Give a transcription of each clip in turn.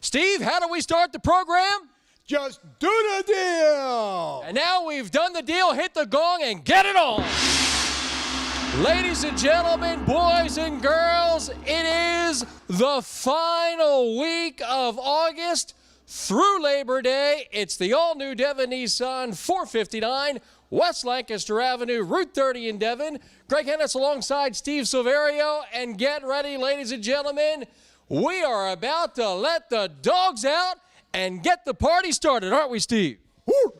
Steve, how do we start the program? Just do the deal! And now we've done the deal, hit the gong, and get it on. Ladies and gentlemen, boys and girls, it is the final week of August through Labor Day. It's the all-new Devon Nissan 459, West Lancaster Avenue, Route 30 in Devon. Greg Hennis alongside Steve Silverio. And get ready, ladies and gentlemen. We are about to let the dogs out and get the party started, aren't we, Steve? The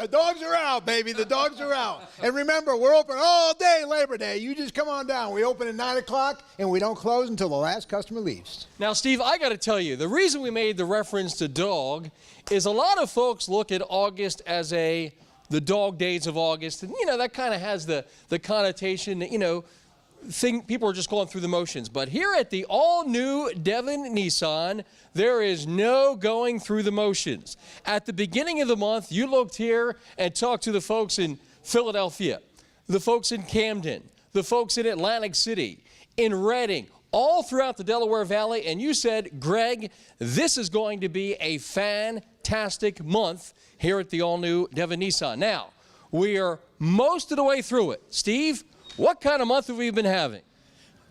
dogs are out, baby. The dogs are out. And remember, we're open all day Labor Day. You just come on down. We open at 9 o'clock, and we don't close until the last customer leaves. Now, Steve, I got to tell you, the reason we made the reference to dog is a lot of folks look at August as the dog days of August. And, that kind of has the connotation that, people are just going through the motions. But here at the all-new Devon Nissan, there is no going through the motions. At the beginning of the month, you looked here and talked to the folks in Philadelphia, the folks in Camden, the folks in Atlantic City, in Reading, all throughout the Delaware Valley, and you said, Greg, this is going to be a fantastic month here at the all-new Devon Nissan. Now, we are most of the way through it. Steve, what kind of month have we been having?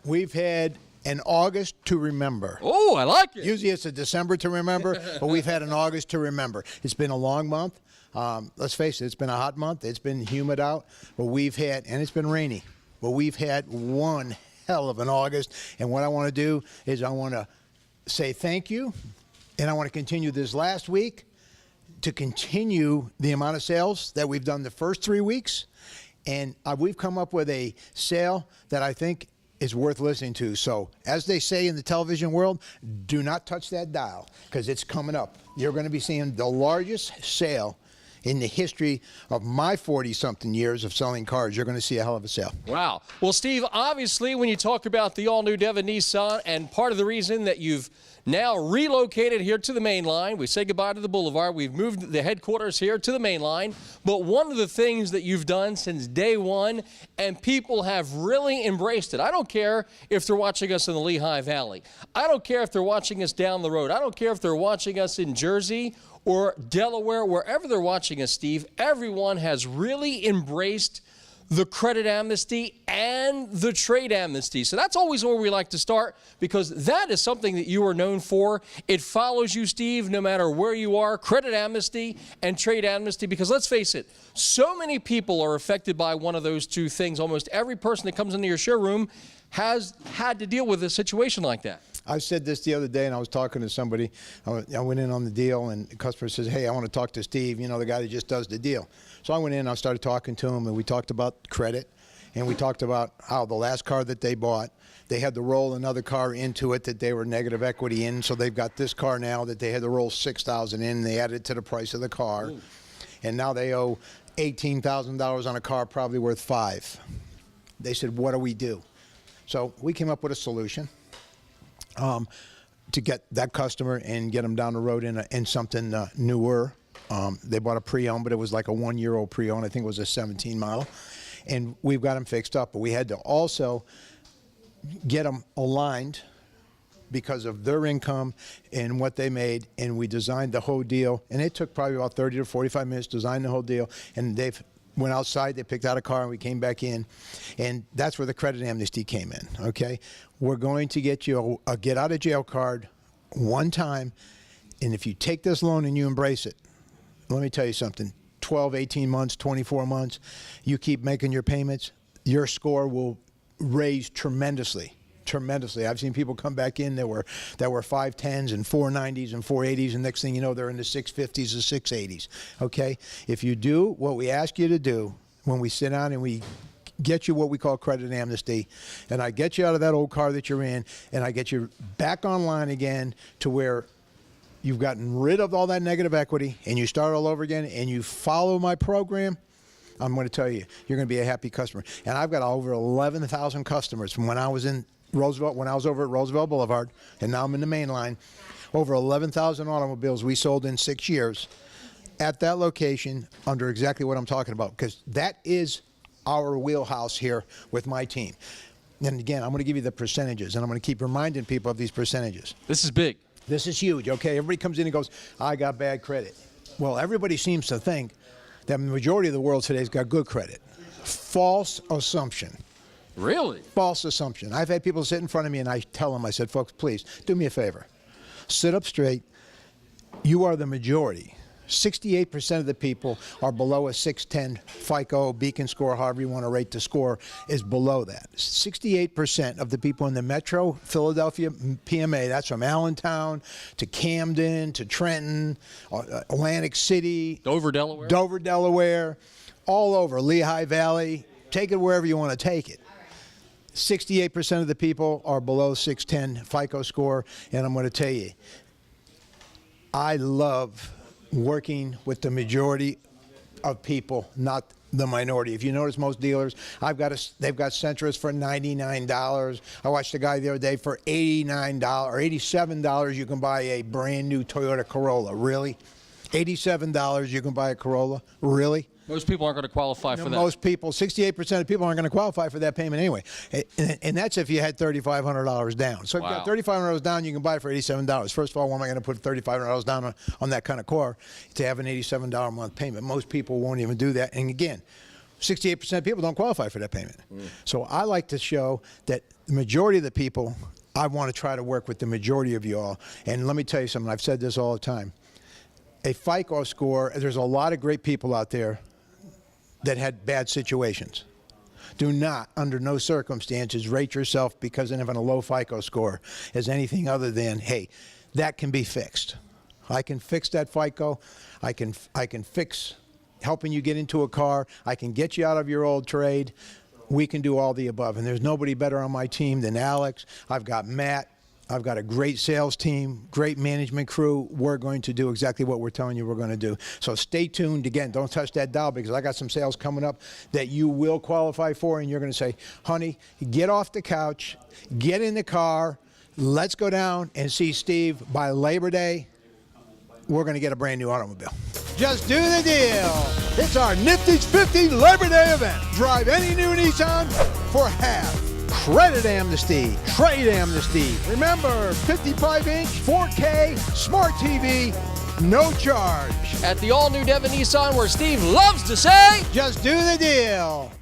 We've had an August to remember. Oh, I like it. Usually it's a December to remember, but we've had an August to remember. It's been a long month. Let's face it, it's been a hot month. It's been humid out, but and it's been rainy. But we've had one hell of an August, and what I want to do is I want to say thank you, and I want to continue this last week to continue the amount of sales that we've done the first 3 weeks. And we've come up with a sale that I think is worth listening to. So, as they say in the television world, do not touch that dial, because it's coming up. You're going to be seeing the largest sale in the history of my 40-something years of selling cars. You're going to see a hell of a sale. Wow. Well, Steve, obviously, when you talk about the all-new Devon Nissan, and part of the reason that you've now relocated here to the main line, we say goodbye to the boulevard, we've moved the headquarters here to the main line, but one of the things that you've done since day one, and people have really embraced it. I don't care if they're watching us in the Lehigh Valley. I don't care if they're watching us down the road. I don't care if they're watching us in Jersey or Delaware, wherever they're watching us, Steve. Everyone has really embraced the credit amnesty and the trade amnesty. So that's always where we like to start, because that is something that you are known for. It follows you, Steve, no matter where you are, credit amnesty and trade amnesty, because let's face it, so many people are affected by one of those two things. Almost every person that comes into your showroom has had to deal with a situation like that. I said this the other day, and I was talking to somebody. I went in on the deal, and the customer says, hey, I want to talk to Steve, the guy that just does the deal. So I went in, and I started talking to him, and we talked about credit, and we talked about how the last car that they bought, they had to roll another car into it that they were negative equity in, so they've got this car now that they had to roll $6,000 in, and they added it to the price of the car. Ooh. And now they owe $18,000 on a car probably worth $5,000. They said, what do we do? So we came up with a solution to get that customer and get them down the road in something newer. They bought a pre-owned, but it was like a 1-year-old pre-owned. I think it was a 17 model. And we've got them fixed up, but we had to also get them aligned because of their income and what they made, and we designed the whole deal. And it took probably about 30 to 45 minutes to design the whole deal, and they've went outside, they picked out a car, and we came back in, and that's where the credit amnesty came in, okay? We're going to get you a get-out-of-jail card one time, and if you take this loan and you embrace it, let me tell you something, 12, 18 months, 24 months, you keep making your payments, your score will raise tremendously. Tremendously. I've seen people come back in that were 510s and 490s and 480s, and next thing you know, they're in the 650s and 680s. Okay? If you do what we ask you to do when we sit down and we get you what we call credit amnesty, and I get you out of that old car that you're in, and I get you back online again to where you've gotten rid of all that negative equity, and you start all over again, and you follow my program, I'm going to tell you, you're going to be a happy customer. And I've got over 11,000 customers from when I was in Roosevelt, when I was over at Roosevelt Boulevard, and now I'm in the main line. Over 11,000 automobiles we sold in 6 years at that location under exactly what I'm talking about, because that is our wheelhouse here with my team. And again, I'm going to give you the percentages, and I'm going to keep reminding people of these percentages. This is big. This is huge, okay? Everybody comes in and goes, I got bad credit. Well, everybody seems to think that the majority of the world today has got good credit. False assumption. Really? False assumption. I've had people sit in front of me, and I tell them, I said, folks, please, do me a favor. Sit up straight. You are the majority. 68% of the people are below a 610 FICO, Beacon score, however you want to rate the score, is below that. 68% of the people in the Metro Philadelphia PMA, that's from Allentown to Camden to Trenton, Atlantic City, Dover, Delaware, all over, Lehigh Valley. Take it wherever you want to take it. 68% of the people are below 610 FICO score, and I'm going to tell you, I love working with the majority of people, not the minority. If you notice, most dealers, they've got Sentras for $99. I watched a guy the other day for $89 or $87. You can buy a brand new Toyota Corolla. Really? $87 you can buy a Corolla. Really? Most people aren't going to qualify for that. Most people, 68% of people aren't going to qualify for that payment anyway. And that's if you had $3,500 down. So if you got $3,500 down, you can buy it for $87. First of all, why am I going to put $3,500 down on that kind of car to have an $87 a month payment? Most people won't even do that. And again, 68% of people don't qualify for that payment. So I like to show that the majority of the people, I want to try to work with the majority of you all. And let me tell you something, I've said this all the time. A FICO score, there's a lot of great people out there that had bad situations. Do not, under no circumstances, rate yourself because of having a low FICO score as anything other than, hey, that can be fixed. I can fix that FICO. I can fix helping you get into a car. I can get you out of your old trade. We can do all the above. And there's nobody better on my team than Alex. I've got Matt. I've got a great sales team, great management crew. We're going to do exactly what we're telling you we're going to do. So stay tuned. Again, don't touch that dial because I got some sales coming up that you will qualify for, and you're going to say, honey, get off the couch, get in the car, let's go down and see Steve. By Labor Day, we're going to get a brand new automobile. Just do the deal. It's our Nifty's 50 Labor Day event. Drive any new Nissan for half. Credit amnesty, trade amnesty. Remember, 55-inch, 4K, smart TV, no charge. At the all-new Devon Nissan, where Steve loves to say, just do the deal.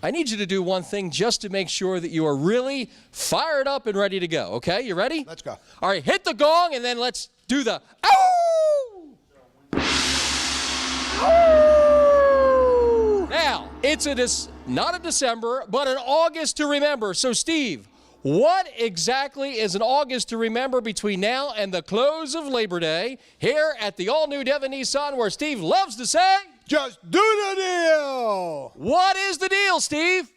I need you to do one thing just to make sure that you are really fired up and ready to go, okay? You ready? Let's go. All right, hit the gong, and then let's do the ow! Ow! Now, it's not a December, but an August to remember. So, Steve, what exactly is an August to remember between now and the close of Labor Day here at the all-new Devon Nissan, where Steve loves to say, just do the deal. What is the deal, Steve?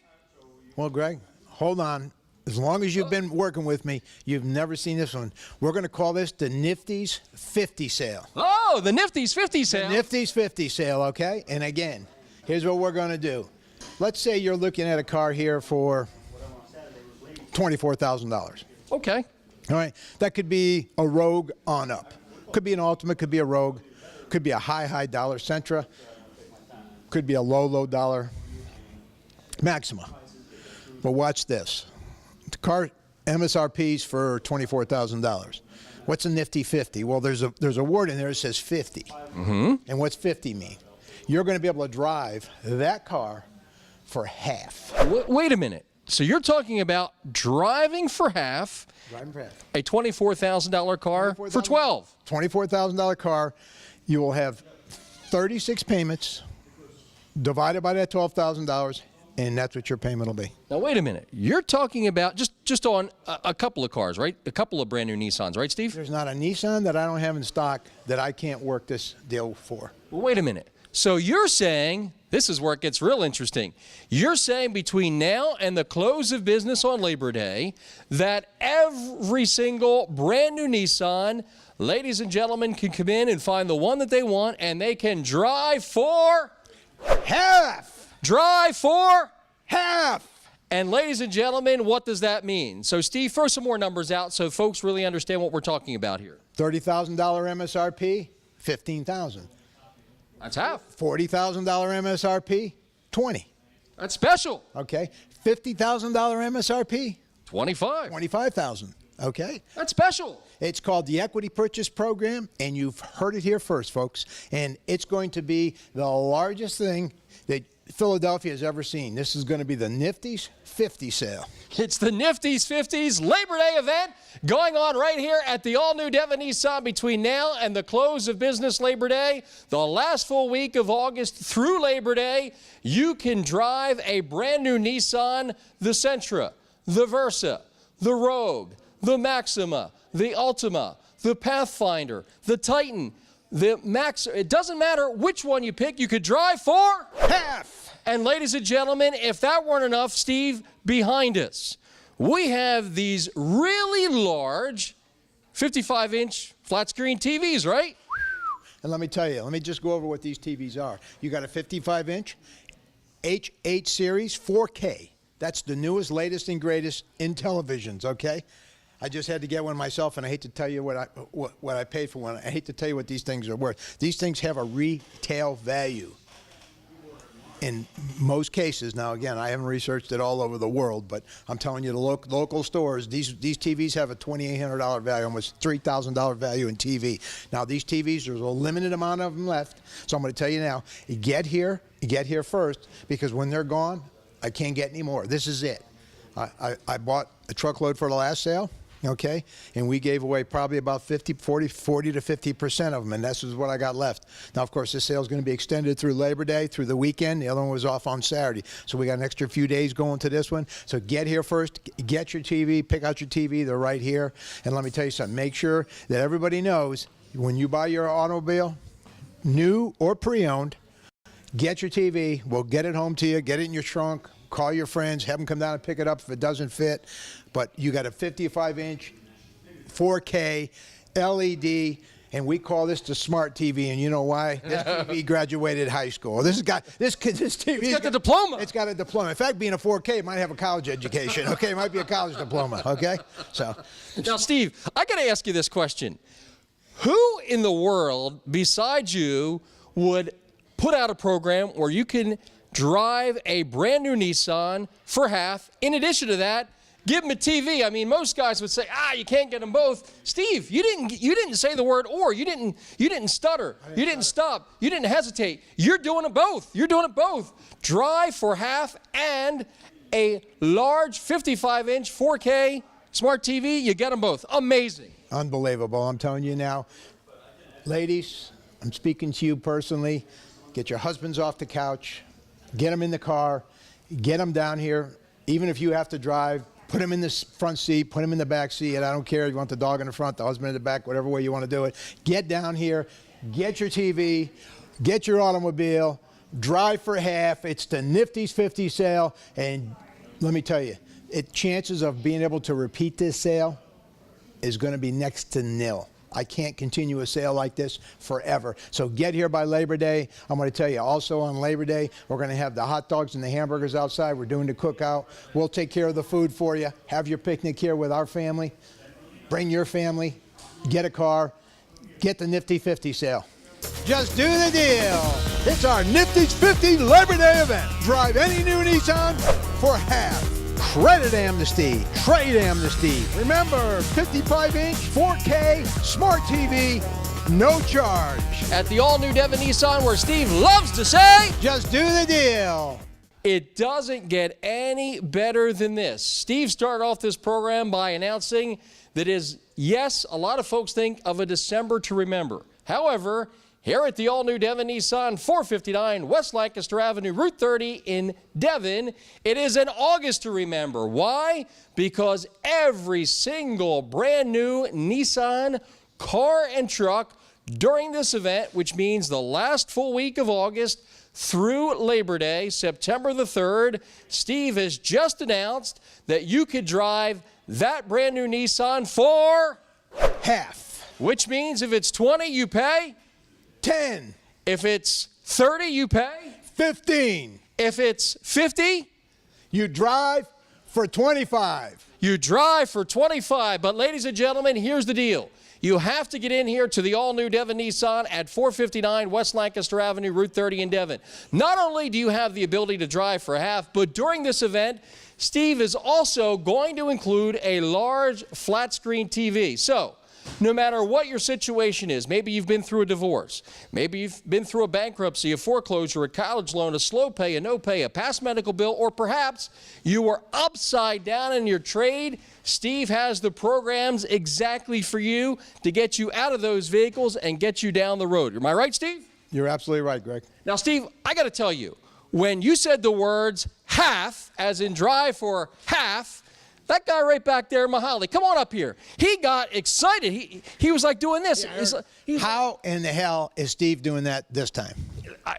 Well, Greg, hold on. As long as you've been working with me, you've never seen this one. We're going to call this the Nifty's 50 sale. Oh, the Nifty's 50 sale. The Nifty's 50 sale, okay? And again, here's what we're going to do. Let's say you're looking at a car here for $24,000. Okay. All right. That could be a Rogue on up. Could be an Ultimate, could be a Rogue. Could be a high dollar Sentra. Could be a low dollar Maxima. But watch this. The car MSRP's for $24,000. What's a Nifty 50? Well, there's a word in there that says 50. Mm-hmm. And what's 50 mean? You're going to be able to drive that car for half. Wait a minute. So you're talking about driving for half, a $24,000 car for 12. $24,000 car. You will have 36 payments divided by that $12,000, and that's what your payment will be. Now, wait a minute. You're talking about just on a couple of cars, right? A couple of brand new Nissans, right, Steve? There's not a Nissan that I don't have in stock that I can't work this deal for. Well, wait a minute. So you're saying, this is where it gets real interesting. You're saying between now and the close of business on Labor Day that every single brand new Nissan, ladies and gentlemen, can come in and find the one that they want, and they can drive for half. Drive for half. And ladies and gentlemen, what does that mean? So Steve, throw some more numbers out so folks really understand what we're talking about here. $30,000 MSRP, $15,000. That's half. $40,000 MSRP, $20,000. That's special. Okay. $50,000 MSRP. 25. $25,000. Okay. That's special. It's called the Equity Purchase Program, and you've heard it here first, folks. And it's going to be the largest thing that Philadelphia has ever seen. This is going to be the Nifty's 50 sale. It's the Nifty's 50s Labor Day event going on right here at the all-new Devon Nissan between now and the close of business Labor Day. The last full week of August through Labor Day, you can drive a brand new Nissan, the Sentra, the Versa, the Rogue, the Maxima, the Ultima, the Pathfinder, the Titan, the Max. It doesn't matter which one you pick, you could drive for half. And ladies and gentlemen, if that weren't enough, Steve, behind us, we have these really large 55-inch flat screen TVs, right? And let me tell you, let me just go over what these TVs are. You got a 55-inch H8 series 4K. That's the newest, latest, and greatest in televisions, okay? I just had to get one myself, and I hate to tell you what I paid for one. I hate to tell you what these things are worth. These things have a retail value in most cases. Now, again, I haven't researched it all over the world, but I'm telling you, the local stores, these TVs have a $2,800 value, almost $3,000 value in TV. Now, these TVs, there's a limited amount of them left, so I'm going to tell you now, get here first, because when they're gone, I can't get any more. This is it. I bought a truckload for the last sale. Okay, and we gave away probably about 40 to 50% of them, and this is what I got left. Now, of course, this sale is going to be extended through Labor Day, through the weekend. The other one was off on Saturday, so we got an extra few days going to this one. So get here first, get your TV, pick out your TV. They're right here. And let me tell you something. Make sure that everybody knows when you buy your automobile, new or pre-owned, get your TV. We'll get it home to you, get it in your trunk. Call your friends, have them come down and pick it up if it doesn't fit. But you got a 55-inch, 4K, LED, and we call this the smart TV. And you know why? This TV graduated high school. This TV. It's got the diploma. It's got a diploma. In fact, being a 4K, it might have a college education. Okay, it might be a college diploma. Okay, so. Now, Steve, I got to ask you this question: who in the world besides you would put out a program where you can drive a brand new Nissan for half? In addition to that, give them a TV. I mean, most guys would say, you can't get them both. Steve, you didn't say the word or. You didn't stutter. You didn't stop. You didn't hesitate. You're doing it both. You're doing it both. Drive for half and a large 55-inch 4K smart TV. You get them both. Amazing. Unbelievable. I'm telling you now, ladies, I'm speaking to you personally. Get your husbands off the couch. Get them in the car, get them down here. Even if you have to drive, put them in the front seat, put them in the back seat. I don't care. You want the dog in the front, the husband in the back, whatever way you want to do it. Get down here, get your TV, get your automobile, drive for half. It's the Nifty's 50 sale. And let me tell you, chances of being able to repeat this sale is going to be next to nil. I can't continue a sale like this forever. So get here by Labor Day. I'm going to tell you also on Labor Day, we're going to have the hot dogs and the hamburgers outside. We're doing the cookout. We'll take care of the food for you. Have your picnic here with our family. Bring your family. Get a car. Get the Nifty 50 sale. Just do the deal. It's our Nifty's 50 Labor Day event. Drive any new Nissan for half. Credit Amnesty, Trade Amnesty. Remember, 55-inch, 4K, smart TV, no charge. At the all-new Devon Nissan, where Steve loves to say, just do the deal. It doesn't get any better than this. Steve started off this program by announcing that yes, a lot of folks think of a December to remember. However, here at the all-new Devon Nissan, 459 West Lancaster Avenue, Route 30 in Devon, it is an August to remember. Why? Because every single brand new Nissan car and truck during this event, which means the last full week of August through Labor Day, September the 3rd, Steve has just announced that you could drive that brand new Nissan for half. Which means if it's 20, you pay 10. If it's 30, you pay 15. If it's 50, you drive for 25. You drive for 25. But ladies and gentlemen, here's the deal. You have to get in here to the all-new Devon Nissan at 459 West Lancaster Avenue, Route 30 in Devon. Not only do you have the ability to drive for half, but during this event, Steve is also going to include a large flat screen TV. So, no matter what your situation is, maybe you've been through a divorce, maybe you've been through a bankruptcy, a foreclosure, a college loan, a slow pay, a no pay, a past medical bill, or perhaps you were upside down in your trade, Steve has the programs exactly for you to get you out of those vehicles and get you down the road. Am I right, Steve? You're absolutely right, Greg. Now, Steve, I got to tell you, when you said the words half, as in drive for half, that guy right back there, Mahali, come on up here. He got excited. He was like doing this. Yeah, how in the hell is Steve doing that this time?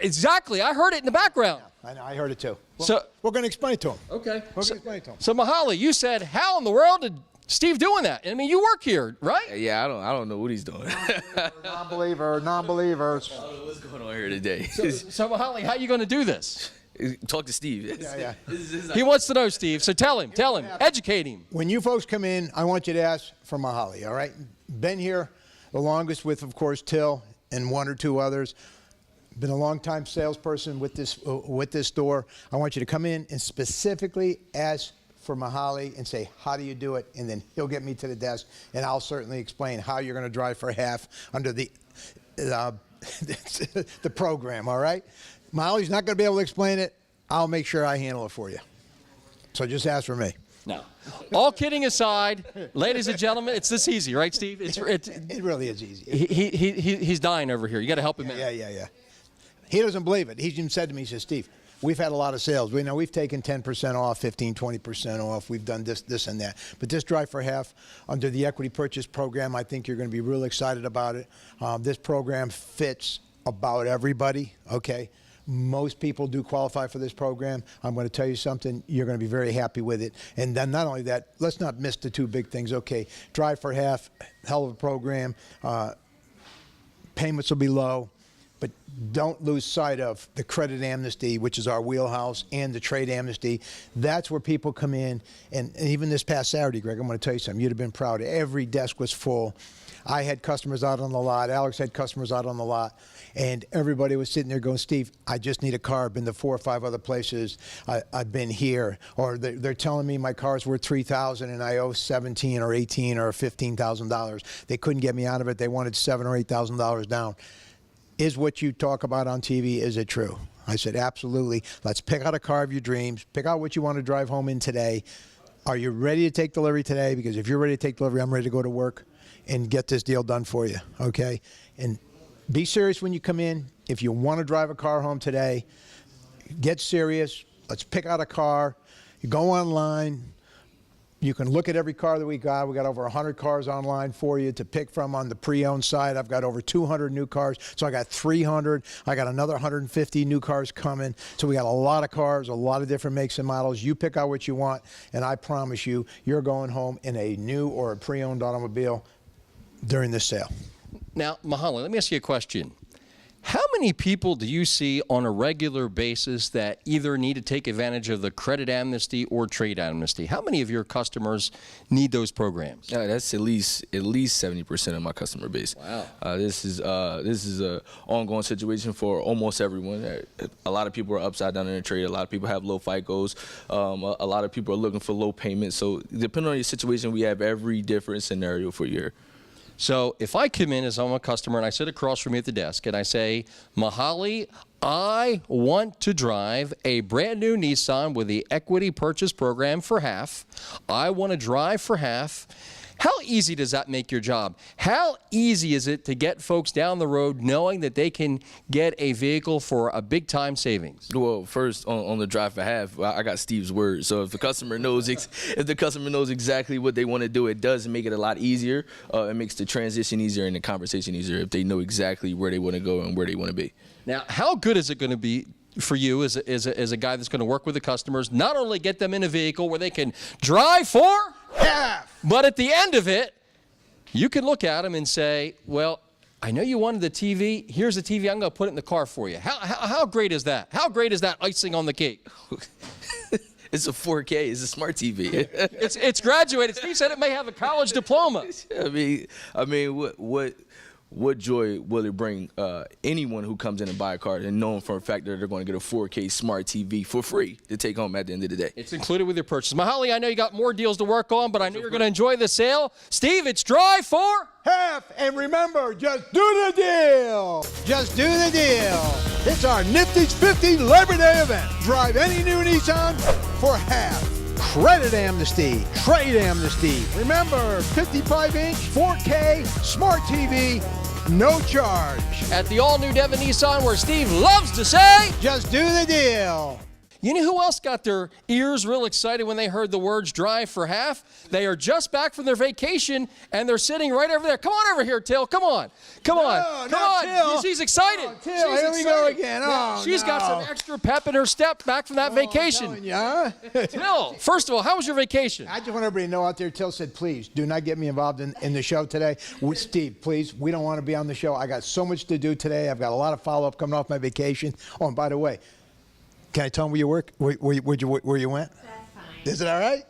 Exactly. I heard it in the background. I know. I heard it too. Well, So we're going to explain it to him. Okay. We're going to explain it to him. So Mahali, you said, how in the world did Steve doing that? I mean, you work here, right? Yeah, I don't know what he's doing. Non-believers. I don't know what's going on here today. So Mahali, how are you going to do this? Talk to Steve. Yeah. He wants to know, Steve. So tell him, educate him. When you folks come in, I want you to ask for Mahali, all right? Been here the longest with, of course, Till and one or two others. Been a long-time salesperson with this store. I want you to come in and specifically ask for Mahali and say, how do you do it? And then he'll get me to the desk, and I'll certainly explain how you're going to drive for half under the program, all right? Mahali's not going to be able to explain it. I'll make sure I handle it for you. So just ask for me. Now, all kidding aside, ladies and gentlemen, it's this easy, right, Steve? It really is easy. He's dying over here. You got to help him out. Yeah. He doesn't believe it. He even said to me, he says, Steve, we've had a lot of sales. We've taken 10% off, 15, 20% off. We've done this, and that. But this drive for half under the equity purchase program, I think you're going to be real excited about it. This program fits about everybody, okay? Most people do qualify for this program. I'm going to tell you something. You're going to be very happy with it. And then not only that, let's not miss the two big things. Okay, drive for half, hell of a program. Payments will be low. But don't lose sight of the credit amnesty, which is our wheelhouse, and the trade amnesty. That's where people come in. And even this past Saturday, Greg, I'm going to tell you something. You'd have been proud. Every desk was full. I had customers out on the lot. Alex had customers out on the lot. And everybody was sitting there going, Steve, I just need a car. I've been to 4 or 5 other places. I've been here. Or they're telling me my car's worth $3,000 and I owe $17,000 or $18,000 or $15,000. They couldn't get me out of it. They wanted $7,000 or $8,000 down. Is what you talk about on TV, is it true? I said, absolutely. Let's pick out a car of your dreams. Pick out what you want to drive home in today. Are you ready to take delivery today? Because if you're ready to take delivery, I'm ready to go to work and get this deal done for you, okay? And be serious when you come in. If you want to drive a car home today, get serious. Let's pick out a car. You go online. You can look at every car that we got. We got over 100 cars online for you to pick from on the pre-owned side. I've got over 200 new cars, so I got 300. I got another 150 new cars coming. So we got a lot of cars, a lot of different makes and models. You pick out what you want, and I promise you, you're going home in a new or a pre-owned automobile during this sale. Now, Mahali, let me ask you a question. How many people do you see on a regular basis that either need to take advantage of the credit amnesty or trade amnesty? How many of your customers need those programs? That's at least 70% of my customer base. Wow. This is a ongoing situation for almost everyone. A lot of people are upside down in the trade. A lot of people have low FICOs. A lot of people are looking for low payments. So depending on your situation, we have every different scenario for you. So if I come in as I'm a customer and I sit across from you at the desk and I say, Mahali, I want to drive a brand new Nissan with the equity purchase program for half. I want to drive for half. How easy does that make your job? How easy is it to get folks down the road knowing that they can get a vehicle for a big time savings? Well, first on the drive for half, I got Steve's word. So if the customer knows exactly what they want to do, it does make it a lot easier. It makes the transition easier and the conversation easier if they know exactly where they want to go and where they want to be. Now, how good is it going to be for you as a guy that's going to work with the customers, not only get them in a vehicle where they can drive for half, but at the end of it, you can look at them and say, well, I know you wanted the TV. Here's the TV. I'm going to put it in the car for you. How great is that? How great is that icing on the cake? It's a 4K. It's a smart TV. It's graduated. Steve said it may have a college diploma. I mean, what joy will it bring anyone who comes in and buy a car and knowing for a fact that they're going to get a 4K smart TV for free to take home at the end of the day? It's included with your purchase. Mahaly, I know you got more deals to work on, but I know you're going to enjoy the sale. Steve, it's Drive for Half, and remember, just do the deal. Just do the deal. It's our Nifty's 50 Labor Day event. Drive any new Nissan for half. Credit amnesty, trade amnesty. Remember, 55-inch, 4K, smart TV, no charge. at the all-new Devon Nissan, where Steve loves to say, just do the deal. You know who else got their ears real excited when they heard the words drive for half? They are just back from their vacation, and they're sitting right over there. Come on over here, Till. Come on. Come on. Come on. Till. She's excited. Oh, Till, here we go again. Oh, she's got some extra pep in her step back from that vacation. Till, first of all, how was your vacation? I just want everybody to know out there, Till said, please do not get me involved in the show today. Steve, please, we don't want to be on the show. I got so much to do today. I've got a lot of follow-up coming off my vacation. Oh, and by the way, can I tell them where you work? Where you went? That's fine. Is it all right?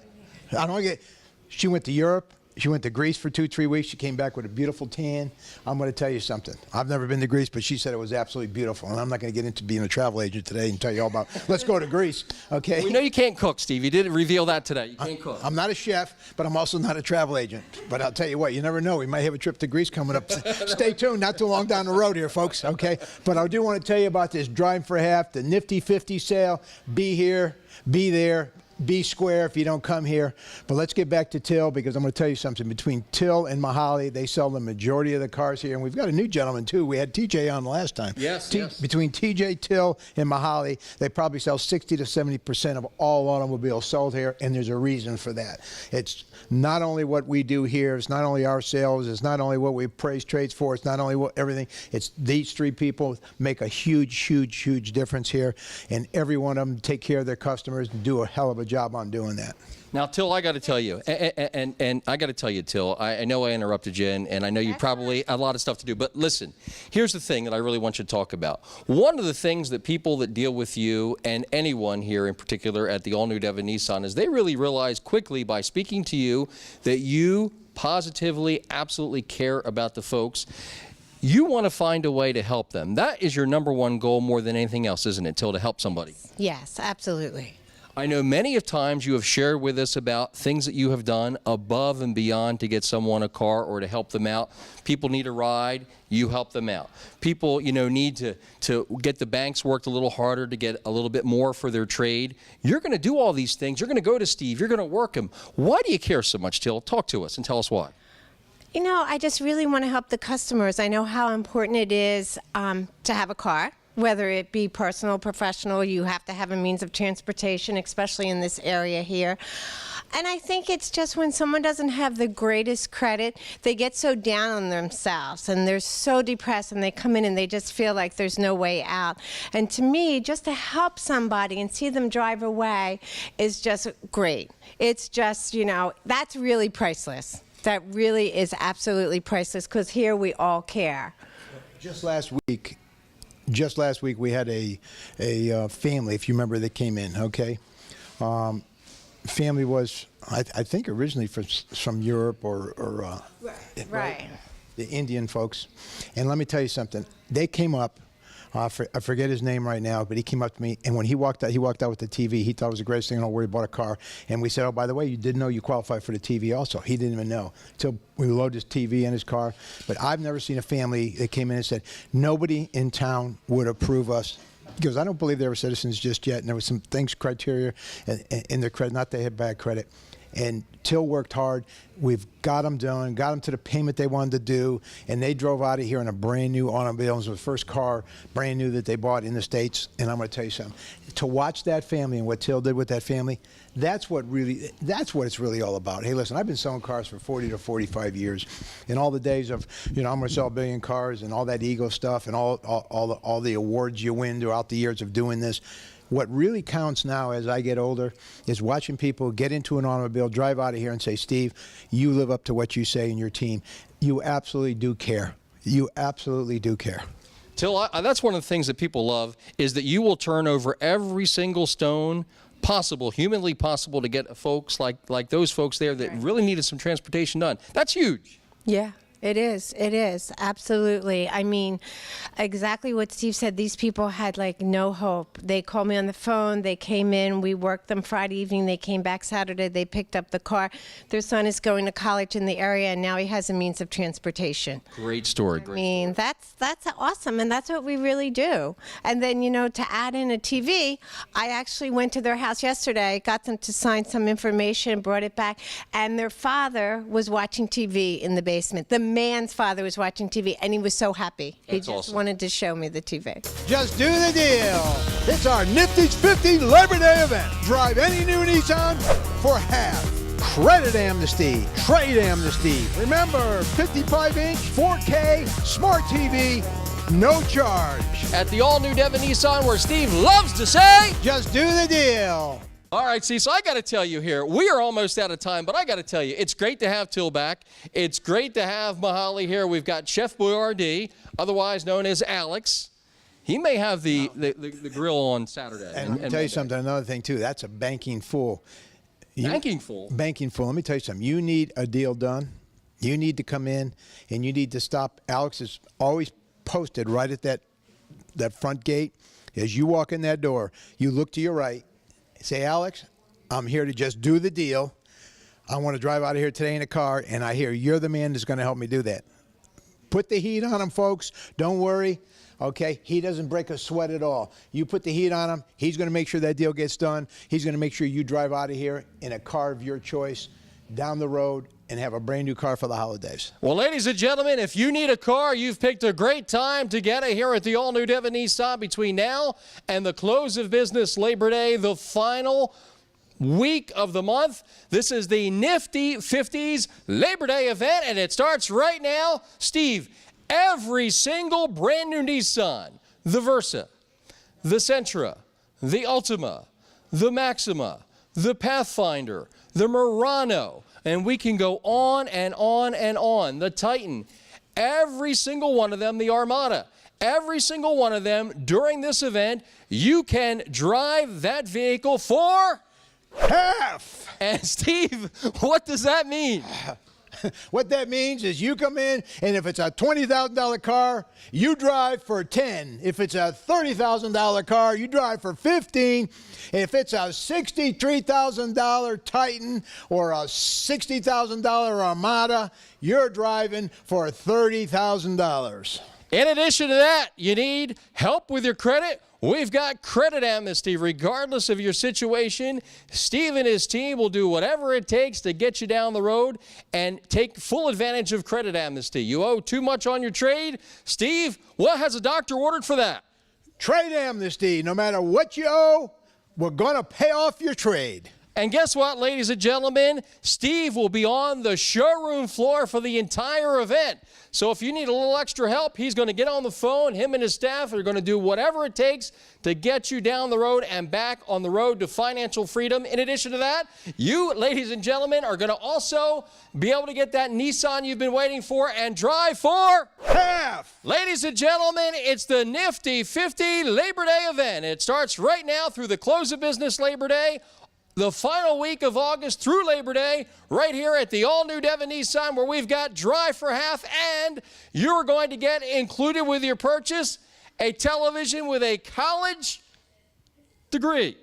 I don't get. She went to Europe. She went to Greece for 2-3 weeks. She came back with a beautiful tan. I'm going to tell you something. I've never been to Greece, but she said it was absolutely beautiful. And I'm not going to get into being a travel agent today and tell you all about, let's go to Greece, okay? We know you can't cook, Steve. You did reveal that today. You can't cook. I'm not a chef, but I'm also not a travel agent. But I'll tell you what, you never know. We might have a trip to Greece coming up. Stay tuned. Not too long down the road here, folks, okay? But I do want to tell you about this Drive for Half, the Nifty 50 sale. Be here, be there. Be square if you don't come here. But let's get back to Till, because I'm going to tell you something. Between Till and Mahaly, they sell the majority of the cars here. And we've got a new gentleman, too. We had TJ on last time. Yes, yes. Between TJ, Till, and Mahaly, they probably sell 60 to 70% of all automobiles sold here, and there's a reason for that. It's not only what we do here. It's not only our sales. It's not only what we praise trades for. It's not only what everything. It's these three people make a huge, huge, huge difference here, and every one of them take care of their customers and do a hell of a job on doing that. Now, Till, I got to tell you, and I got to tell you, Till, I know I interrupted you, and I know you probably have a lot of stuff to do, but listen, here's the thing that I really want you to talk about. One of the things that people that deal with you, and anyone here in particular at the all-new Devon Nissan, is they really realize quickly by speaking to you that you positively, absolutely care about the folks. You want to find a way to help them. That is your number one goal more than anything else, isn't it, Till, to help somebody? Yes, absolutely. I know many of times you have shared with us about things that you have done above and beyond to get someone a car or to help them out. People need a ride, you help them out. People, need to get the banks worked a little harder to get a little bit more for their trade. You're going to do all these things. You're going to go to Steve. You're going to work him. Why do you care so much, Till? Talk to us and tell us why. I just really want to help the customers. I know how important it is to have a car. Whether it be personal, professional, you have to have a means of transportation, especially in this area here. And I think it's just when someone doesn't have the greatest credit, they get so down on themselves and they're so depressed, and they come in and they just feel like there's no way out. And to me, just to help somebody and see them drive away is just great. It's just, that's really priceless. That really is absolutely priceless, because here we all care. Just last week, we had a family, if you remember, that came in, okay? Family was, I think, originally from Europe or Right. The Indian folks. And let me tell you something. They came up, I forget his name right now, but he came up to me, and when he walked out with the TV. He thought it was the greatest thing in the world. He bought a car. And we said, oh, by the way, you didn't know you qualified for the TV also. He didn't even know until we loaded his TV in his car. But I've never seen a family that came in and said, nobody in town would approve us. Because I don't believe they were citizens just yet. And there was some criteria in their credit, not they had bad credit. And Till worked hard. We've got them done, got them to the payment they wanted to do, and they drove out of here in a brand new automobile. It was the first car, brand new, that they bought in the States. And I'm going to tell you something. To watch that family and what Till did with that family, that's what it's really all about. Hey, listen, I've been selling cars for 40 to 45 years. In all the days of, I'm going to sell a billion cars and all that ego stuff and all the awards you win throughout the years of doing this. What really counts now as I get older is watching people get into an automobile, drive out of here and say, Steve, you live up to what you say in your team. You absolutely do care. You absolutely do care. Till, that's one of the things that people love, is that you will turn over every single stone possible, humanly possible, to get folks like those folks there that really needed some transportation done. That's huge. Yeah. It is. It is. Absolutely. I mean, exactly what Steve said. These people had like no hope. They called me on the phone. They came in. We worked them Friday evening. They came back Saturday. They picked up the car. Their son is going to college in the area, and now he has a means of transportation. Great story. I mean, that's awesome, and that's what we really do. And then, you know, to add in a TV, I actually went to their house yesterday, got them to sign some information, brought it back, and their father was watching TV in the basement. The man's father was watching TV, and he was so happy. He just awesome. wanted to show me the TV. Just do the deal. It's our Nifty's 50 Labor Day event. Drive any new Nissan for half. Credit amnesty, trade amnesty. Remember, 55-inch, 4K, smart TV, no charge. At the all-new Devon Nissan, where Steve loves to say, Just do the deal. all right, see, so I got to tell you here, we are almost out of time, but I got to tell you, it's great to have Till back. It's great to have Mahali here. We've got Chef Boyardee, otherwise known as Alex. He may have the grill on Saturday. And let me tell you something, another thing, too. That's a banking fool. Banking fool? Banking fool. Let me tell you something. You need a deal done. You need to come in, and you need to stop. Alex is always posted right at that front gate. As you walk in that door, you look to your right. Say, Alex, I'm here to just do the deal. I want to drive out of here today in a car, and I hear you're the man that's going to help me do that. Put the heat on him, folks. Don't worry. Okay? He doesn't break a sweat at all. You put the heat on him. He's going to make sure that deal gets done. He's going to make sure you drive out of here in a car of your choice down the road and have a brand new car for the holidays. Well, ladies and gentlemen, if you need a car, you've picked a great time to get it here at the all-new Devon Nissan between now and the close of business Labor Day, the final week of the month. This is the Nifty 50s Labor Day event, and it starts right now. Steve, every single brand new Nissan, the Versa, the Sentra, the Ultima, the Maxima, the Pathfinder, the Murano, and we can go on and on and on. The Titan, every single one of them, the Armada, every single one of them during this event, you can drive that vehicle for half. And Steve, what does that mean? What that means is you come in, and if it's a $20,000 car, you drive for 10. If it's a $30,000 car, you drive for 15. If it's a $63,000 Titan or a $60,000 Armada, you're driving for $30,000. In addition to that, you need help with your credit. We've got credit amnesty. Regardless of your situation, Steve and his team will do whatever it takes to get you down the road and take full advantage of credit amnesty. You owe too much on your trade? Steve, what has a doctor ordered for that? Trade amnesty. No matter what you owe, we're going to pay off your trade. And guess what, ladies and gentlemen? Steve will be on the showroom floor for the entire event. So if you need a little extra help, he's going to get on the phone. Him and his staff are going to do whatever it takes to get you down the road and back on the road to financial freedom. In addition to that, you, ladies and gentlemen, are going to also be able to get that Nissan you've been waiting for and drive for half. Ladies and gentlemen, it's the Nifty 50 Labor Day event. It starts right now through the close of business Labor Day, the final week of August through Labor Day, right here at the all-new Devon Nissan, where we've got drive for half, and you're going to get included with your purchase a television with a college degree.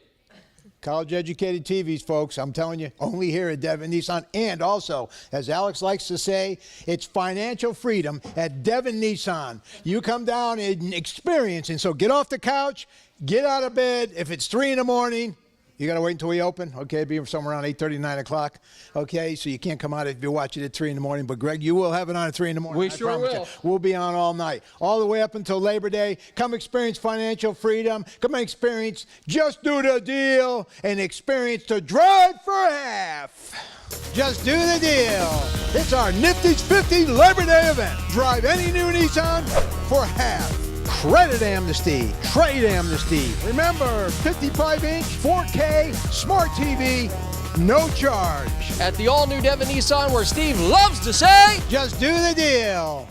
College-educated TVs, folks. I'm telling you, only here at Devon Nissan. And also, as Alex likes to say, it's financial freedom at Devon Nissan. You come down and experience, and so get off the couch, get out of bed. If it's 3 in the morning, you got to wait until we open, okay? Be somewhere around 8:30, 9 o'clock, okay? So you can't come out if you watch it at 3 in the morning. But, Greg, you will have it on at 3 in the morning. We I sure promise will. you. We'll be on all night, all the way up until Labor Day. Come experience financial freedom. Come experience Just Do the Deal and experience to drive for half. Just do the deal. It's our Nifty's 50 Labor Day event. Drive any new Nissan for half. Credit amnesty, trade amnesty. Remember, 55-inch, 4K, smart TV, no charge. At the all-new Devon Nissan, where Steve loves to say, Just do the deal.